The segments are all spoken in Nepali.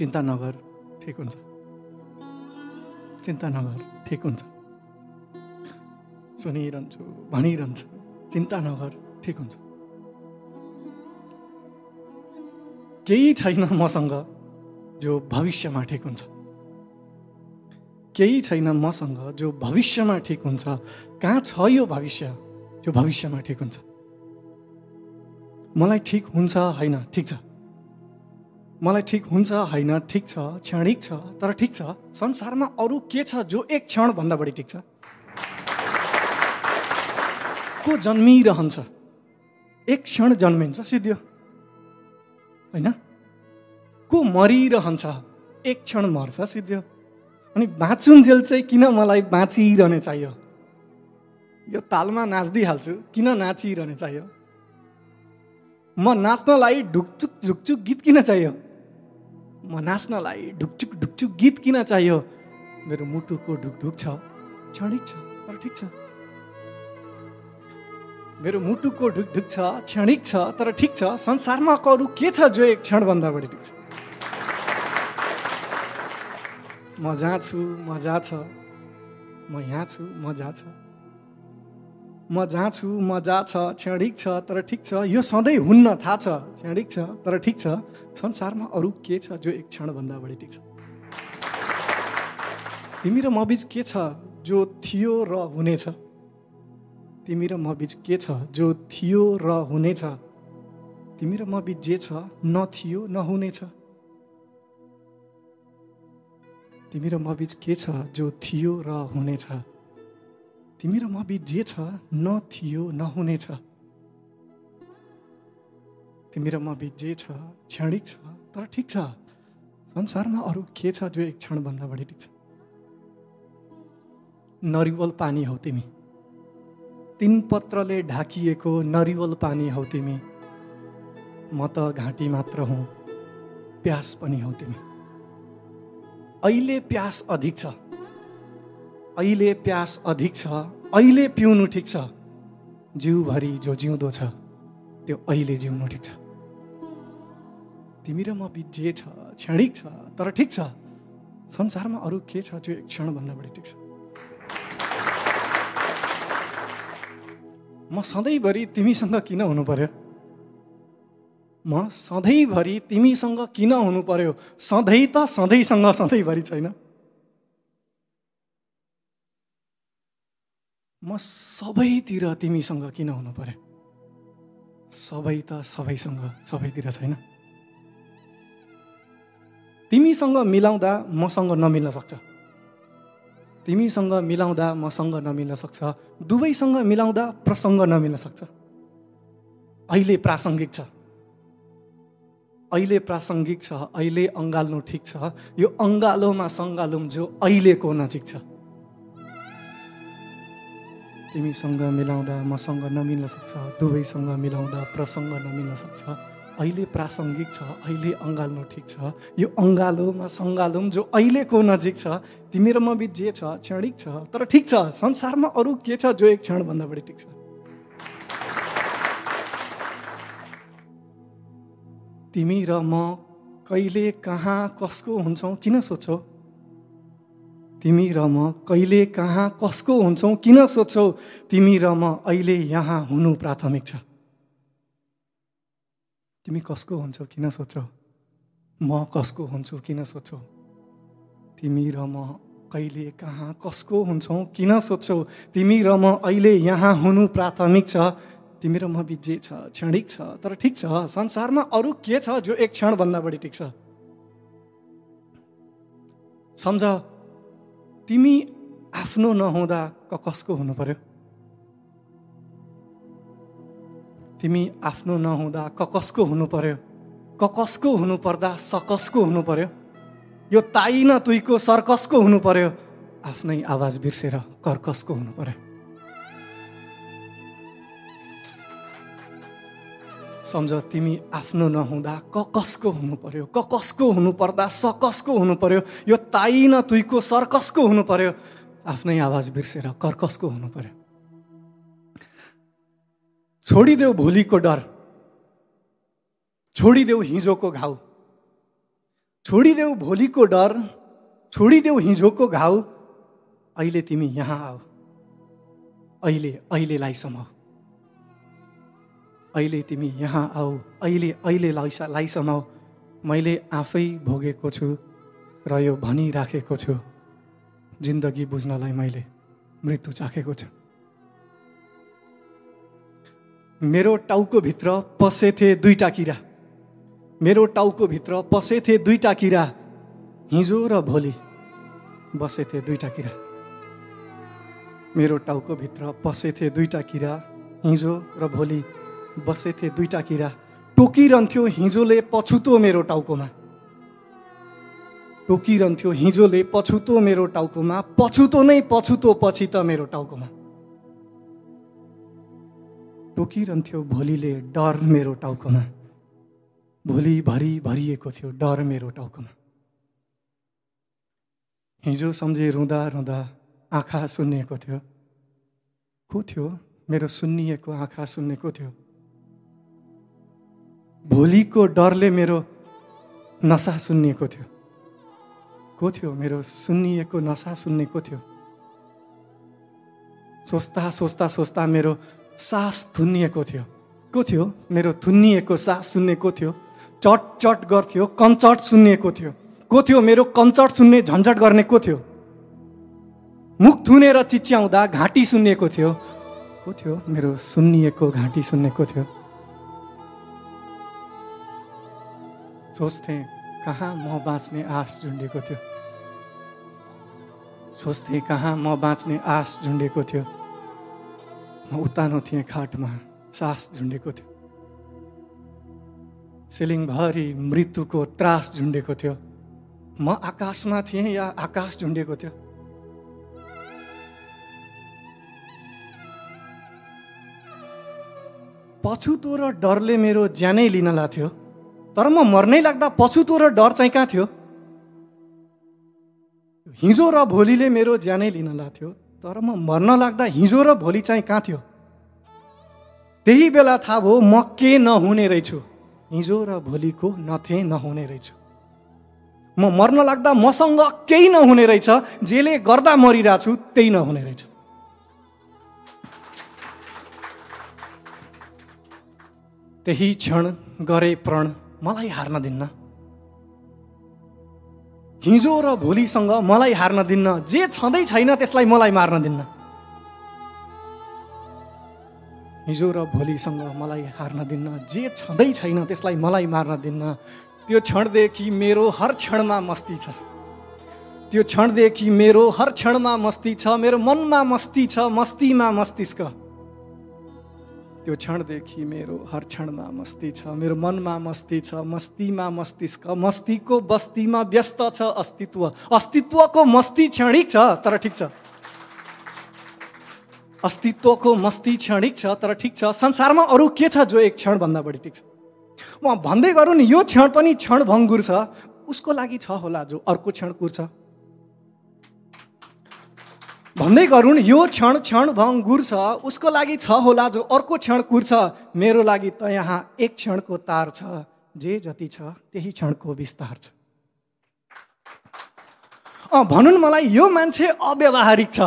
चिन्ता नगर ठिक हुन्छ, चिन्ता नगर ठिक हुन्छ। सुनिरहन्छु, भनिरहन्छ, चिन्ता नगर ठिक हुन्छ। केही छैन मसँग जो भविष्यमा ठिक हुन्छ, केही छैन मसँग जो भविष्यमा ठिक हुन्छ। कहाँ छ यो भविष्य जो भविष्यमा ठिक हुन्छ? मलाई ठिक हुन्छ होइन, ठिक छ। मलाई ठिक हुन्छ होइन, ठिक छ, क्षणिक छ तर ठिक छ। संसारमा अरू के छ जो एक क्षणभन्दा बढी ठिक छ? को जन्मिरहन्छ, एक क्षण जन्मिन्छ सिद्धियो होइन? को मरिरहन्छ, एक क्षण मर्छ सिद्धियो। अनि बाँचुन्जेल चाहिँ किन मलाई बाँचिरहने चाहियो? यो तालमा नाच्दिहाल्छु, किन नाचिरहने चाहियो? म नाच्नलाई ढुकचुक ढुकचुक गीत किन चाहियो? म नाच्नलाई ढुकचुक ढुकचुक गीत किन चाहियो? मेरो मुटुको ढुकढुक छ, क्षणिक छ तर ठिक छ। मेरो मुटुको ढुकढुक छ, क्षणिक छ तर ठिक छ। संसारमा अरू के छ जो एक क्षणभन्दा बढी ठिक छ? म जहाँ छु मजा छ, म यहाँ छु मजा छ। म जहाँ छु मजा छ, क्षणिक छ तर ठिक छ। यो सधैँ हुन्न थाहा छ, क्षणिक छ तर ठिक छ। संसारमा अरू के छ जो एक क्षणभन्दा बढी ठिक छ? तिमी र म बीच के छ जो थियो र हुनेछ? तिमी र म बीच के छ जो थियो र हुनेछ? तिमी र म बीच जे छ नथियो नहुनेछ। तिमी र म बीच के छ जो थियो र हुनेछ? तिमी र म बीच जे छ नथियो नहुनेछ। तिमी र म बीच जे छ क्षणिक छ तर ठिक छ। संसारमा अरू के छ जो एक क्षणभन्दा बढी ठिक छ? नरिवल पानी हौ तिमी, तीन पत्रले ढाकिएको नरिवल पानी हौ तिमी। म त घाँटी मात्र हुँ, प्यास पनि हौ तिमी। अहिले प्यास अधिक छ, अहिले प्यास अधिक छ, अहिले पिउनु ठिक छ। जिउभरि जो जिउँदो छ त्यो अहिले जिउनु ठिक छ। तिमी र म बीच जे छ क्षणिक छ तर ठिक छ। संसारमा अरू के छ जो एक क्षणभन्दा बढी ठिक छ? म सधैँभरि तिमीसँग किन हुनु पर्यो? म सधैँभरि तिमीसँग किन हुनु पर्यो? सधैँ त सधैँसँग सधैँभरि छैन। म सबैतिर तिमीसँग किन हुनु पर्यो? सबै त सबैसँग सबैतिर छैन। तिमीसँग मिलाउँदा मसँग नमिल्न सक्छ, तिमीसँग मिलाउँदा मसँग नमिल्न सक्छ, दुवैसँग मिलाउँदा प्रसङ्ग नमिल्न सक्छ। अहिले प्रासङ्गिक छ, अहिले प्रासङ्गिक छ, अहिले अँगाल्नु ठिक छ। यो अँगालोमा सङ्गालौँ जो अहिलेको नजिक छ। तिमीसँग मिलाउँदा मसँग नमिल्न सक्छ, दुवैसँग मिलाउँदा प्रसङ्ग नमिल्न सक्छ। अहिले प्रासङ्गिक छ, अहिले अँगाल्नु ठिक छ। यो अँगालोमा सङ्गालौँ जो अहिलेको नजिक छ। तिमी र म बीच जे छ क्षणिक छ तर ठिक छ। संसारमा अरू के छ जो एक क्षणभन्दा बढी ठिक छ? तिमी र म कहिले कहाँ कसको हुन्छौँ किन सोच्छौ? तिमी र म कहिले कहाँ कसको हुन्छौँ किन सोच्छौ? तिमी र म अहिले यहाँ हुनु प्राथमिक छ। तिमी कसको हुन्छौ किन सोच्छौ? म कसको हुन्छु किन सोच्छौ? तिमी र म कहिले कहाँ कसको हुन्छौँ किन सोच्छौ? तिमी र म अहिले यहाँ हुनु प्राथमिक छ। तिमी र म बीच जे छ क्षणिक छ तर ठिक छ। संसारमा अरू के छ जो एक क्षणभन्दा बढी ठिक छ? सम्झ, तिमी आफ्नो नहुँदा कसको हुनु पर्यो? तिमी आफ्नो नहुँदा कसको हुनु पर्यो? कसको हुनु पर्दा सकसको हुनु पर्यो? यो ताई न तुईको सर्कसको हुनु पर्यो? आफ्नै आवाज बिर्सेर कर्कसको हुनु पर्यो? सम्झ, तिमी आफ्नो नहुँदा कसको हुनु पर्यो? कसको हुनु पर्दा सकसको हुनु पर्यो? यो ताई न तुईको सर्कसको हुनु पर्यो? आफ्नै आवाज बिर्सेर कर्कसको हुनु पर्यो? छोडिदेऊ भोलिको डर, छोडिदेऊ हिजोको घाउ, छोडिदेऊ भोलिको डर, छोडिदेऊ हिजोको घाउ, अहिले तिमी यहाँ आऊ, अहिलेलाई समाऊ, अहिले तिमी यहाँ आऊ, अहिलेलाई समाऊ। मैले आफै भोगेको छु र यो भनिराखेको छु, जिन्दगी बुझ्नलाई मैले मृत्यु चाखेको छु। मेरो टाउकोभित्र पसेथे दुईटा किरा, मेरो टाउकोभित्र पसेथे दुईटा किरा, हिजो र भोलि बसेथे दुईटा किरा। मेरो टाउकोभित्र पसेथे दुईटा किरा, हिजो र भोलि बसेथे दुईटा किरा। टोकिरहन्थ्यो हिजोले पछुतो मेरो टाउकोमा, टोकिरहन्थ्यो हिजोले पछुतो मेरो टाउकोमा, पछुतो नै पछुतो पछि त मेरो टाउकोमा। टोकिरहन्थ्यो भोलिले डर मेरो टाउकोमा, भोलिभरि भरिएको थियो डर मेरो टाउकोमा। हिजो सम्झे रुँदा रुँदा आँखा सुन्निएको थियो, को थियो मेरो सुन्निएको आँखा सुन्नेको थियो। भोलिको डरले मेरो नसा सुन्निएको थियो, को थियो मेरो सुन्निएको नसा सुन्नेको थियो। सोच्दा सोच्दा सोच्दा मेरो सास थुन्निएको थियो, को थियो मेरो थुन्निएको सास सुन्नेको थियो। चट चट गर्थ्यो कञ्चट सुन्निएको थियो, को थियो मेरो कञ्चट सुन्ने झन्झट गर्ने को थियो। मुख थुनेर चिच्याउँदा घाँटी सुन्निएको थियो, को थियो मेरो सुन्निएको घाँटी सुन्नेको थियो। सोच्थे कहाँ म बाँच्ने आश झुन्डेको थियो, सोच्थे कहाँ म बाँच्ने आश झुन्डेको थियो। म उत्तानो थिएँ खाटमा, सास झुन्डेको थियो। सिलिङभरि मृत्युको त्रास झुन्डेको थियो। म आकाशमा थिएँ या आकाश झुन्डेको थियो। पछुतो र डरले मेरो ज्यानै लिन लाग्थ्यो, तर म मर्नै लाग्दा पछुतो र डर चाहिँ कहाँ थियो। हिजो र भोलिले मेरो ज्यानै लिन लाग्थ्यो, तर म मर्न लाग्दा हिजो र भोलि चाहिँ कहाँ थियो। त्यही बेला थाहा भयो म के नहुने रहेछु, हिजो र भोलिको नथे नहुने रहेछु। म मर्न लाग्दा मसँग केही नहुने रहेछ, जेले गर्दा मरिरहेको छु त्यही नहुने रहेछ। त्यही क्षण गरे प्रण मलाई हार्न दिन्न, हिजो र भोलिसँग मलाई हार्न दिन्न, जे छँदै छैन त्यसलाई मलाई मार्न दिन्न। हिजो र भोलिसँग मलाई हार्न दिन्न, जे छँदै छैन त्यसलाई मलाई मार्न दिन्न। त्यो क्षणदेखि मेरो हर क्षणमा मस्ती छ, त्यो क्षणदेखि मेरो हर क्षणमा मस्ती छ, मेरो मनमा मस्ती छ, मस्तीमा मस्तिष्क। त्यो क्षणदेखि मेरो हर क्षणमा मस्ती छ, मेरो मनमा मस्ती छ, मस्तीमा मस्तिष्क। मस्तीको बस्तीमा व्यस्त छ अस्तित्व, अस्तित्वको मस्ती क्षणिक छ तर ठिक छ, अस्तित्वको मस्ती क्षणिक छ तर ठिक छ। संसारमा अरू के छ जो एक क्षणभन्दा बढी ठिक छ। म भन्दै गरौँ नि यो क्षण पनि क्षणभङ्गुर छ, उसको लागि छ होला जो अर्को क्षण कुर्छ। भन्दै गरौँ यो क्षण क्षणभङ्गुर छ, उसको लागि छ होला जो अर्को क्षण कुर्छ। मेरो लागि त यहाँ एक क्षणको तार छ, जे जति छ त्यही क्षणको विस्तार छ। भनुन् मलाई यो मान्छे अव्यावहारिक छ,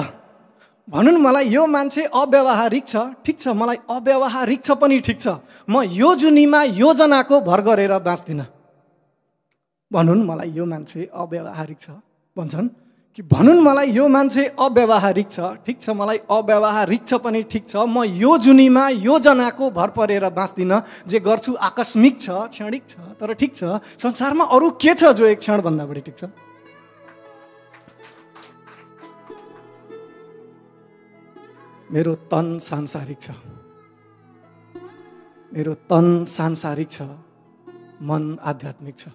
भनुन् मलाई यो मान्छे अव्यावहारिक छ, ठिक छ मलाई अव्यावहारिक छ पनि ठिक छ। म यो जुनीमा योजनाको भर गरेर बाँच्दिनँ। भनुन् मलाई यो मान्छे अव्यावहारिक छ भन्छन् कि भनुन् मलाई यो मान्छे अव्यावहारिक छ, ठिक छ मलाई अव्यावहारिक छ पनि ठिक छ। म यो जुनीमा योजनाको भर परेर बाँच्दिनँ, जे गर्छु आकस्मिक छ, क्षणिक छ तर ठिक छ। संसारमा अरू के छ जो एक क्षणभन्दा बढी ठिक छ। मेरो तन सांसारिक छ, मेरो तन सांसारिक छ, मन आध्यात्मिक छ।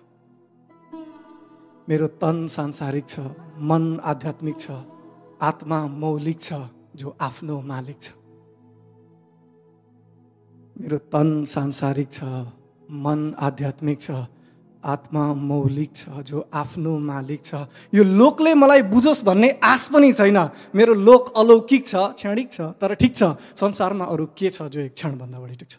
मेरो तन सांसारिक छ, मन आध्यात्मिक छ, आत्मा मौलिक छ जो आफ्नो मालिक छ। मेरो तन सांसारिक छ, मन आध्यात्मिक छ, आत्मा मौलिक छ जो आफ्नो मालिक छ। यो लोकले मलाई बुझोस् भन्ने आश पनि छैन। मेरो लोक अलौकिक छ, क्षणिक छ तर ठिक छ। संसारमा अरू के छ जो एक क्षणभन्दा बढी ठिक छ।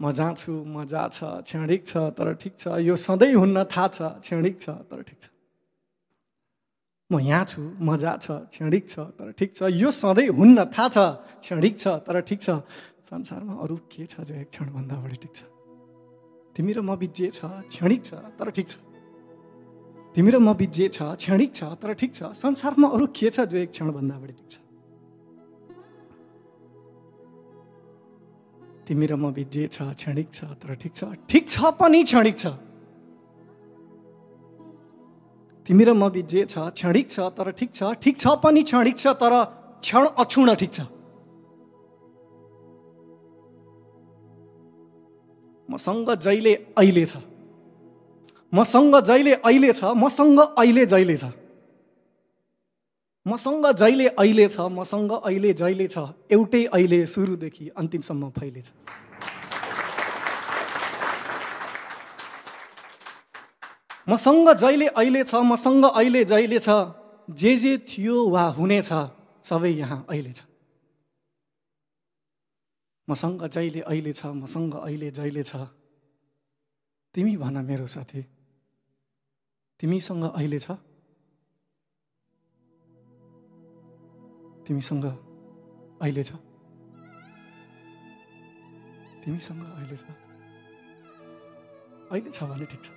म जहाँ छु, म जहाँ छ, क्षणिक छ तर ठिक छ, यो सधैँ हुन्न थाहा छ, क्षणिक छ तर ठिक छ। म यहाँ छु, म जहाँ छ, क्षणिक छ तर ठिक छ, यो सधैँ हुन्न थाहा छ, क्षणिक छ तर ठिक छ। संसारमा अरू के छ जो एक क्षणभन्दा बढी ठिक छ? तिमी र म बीच जे छ क्षणिक छ तर ठिक छ। तिमी र म बीच जे छ क्षणिक छ तर ठिक छ। संसारमा अरू के छ जो एक क्षणभन्दा बढी ठिक छ? तिमी र म बीच जे छ क्षणिक छ तर ठिक छ, ठिक छ पनि क्षणिक छ। तिमी र म बीच जे छ क्षणिक छ तर ठिक छ, ठिक छ पनि क्षणिक छ, तर क्षण अक्षुण ठिक छ। मसँग जहिले अहिले छ, मसँग जहिले अहिले छ, मसँग अहिले जहिले छ। मसँग जहिले अहिले छ, मसँग अहिले जहिले छ, एउटै अहिले सुरुदेखि अन्तिमसम्म फैलेछ। मसँग जहिले अहिले छ, मसँग अहिले जहिले छ, जे थियो वा हुनेछ सबै यहाँ अहिले छ। मसँग जहिले अहिले छ, मसँग अहिले जहिले छ। तिमी भन मेरो साथी, तिमीसँग अहिले छ? तिमीसँग अहिले छ? तिमीसँग अहिले छ? अहिले छ भने ठिक छ।